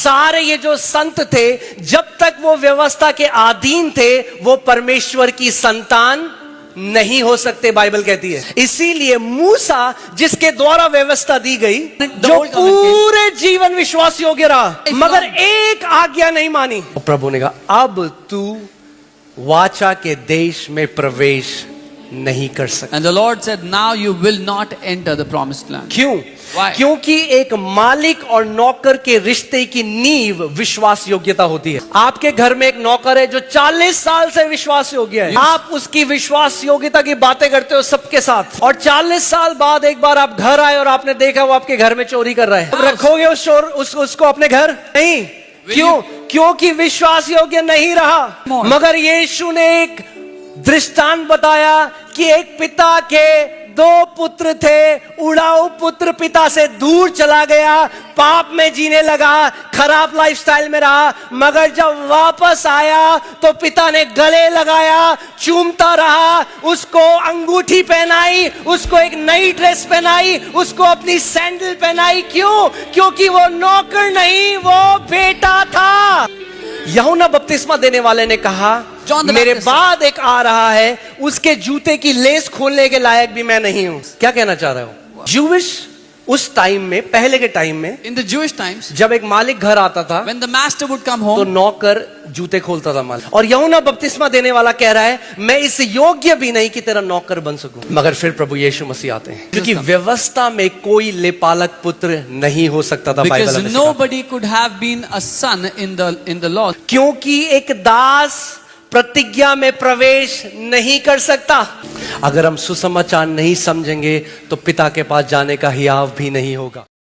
सारे ये जो संत थे, जब तक वो व्यवस्था के अधीन थे, वो परमेश्वर की संतान नहीं हो सकते, बाइबल कहती है। इसीलिए मूसा, जिसके द्वारा व्यवस्था दी गई, जो पूरे जीवन विश्वास योग्य रहा, मगर एक आज्ञा नहीं मानी, प्रभु ने कहा अब तू वाचा के देश में प्रवेश नहीं कर सकता। And the Lord said, now you will not enter the promised land. क्यों? Why? क्योंकि एक मालिक और नौकर के रिश्ते की नींव विश्वास योग्यता होती है। आपके घर में एक नौकर है जो 40 साल से विश्वास योग्य है। आप उसकी विश्वास योग्यता की बातें करते हो सबके साथ, और 40 साल बाद एक बार आप घर आए और आपने देखा वो आपके घर में चोरी कर रहा है। अब रखोगे उसको अपने घर? नहीं। क्यों? क्योंकि विश्वास योग्य नहीं रहा। मगर यीशु ने एक दृष्टांत बताया कि एक पिता के 2 पुत्र थे। उड़ाऊ पुत्र पिता से दूर चला गया, पाप में जीने लगा, खराब लाइफस्टाइल में रहा, मगर जब वापस आया तो पिता ने गले लगाया, चूमता रहा, उसको अंगूठी पहनाई, उसको एक नई ड्रेस पहनाई, उसको अपनी सैंडल पहनाई। क्यों? क्योंकि वो नौकर नहीं, वो बेटा था। यूहन्ना बपतिस्मा देने वाले ने कहा, मेरे बाद एक आ रहा है, उसके जूते की लेस खोलने के लायक भी मैं नहीं हूं। क्या कहना चाह रहे हो? जूविश उस टाइम में, पहले के टाइम में, In the Jewish times, जब एक मालिक घर आता था, when the master would come तो home, नौकर जूते खोलता था मालिक। और यूहन्ना बपतिस्मा देने वाला कह रहा है, मैं इस योग्य भी नहीं कि तेरा नौकर बन सकूं। मगर फिर प्रभु यीशु मसीह आते हैं, क्योंकि व्यवस्था में कोई लेपालक पुत्र नहीं हो सकता था। because बाइबल में nobody could have been a son in the law. क्योंकि एक दास प्रतिज्ञा में प्रवेश नहीं कर सकता। अगर हम सुसमाचार नहीं समझेंगे तो पिता के पास जाने का हियाव भी नहीं होगा।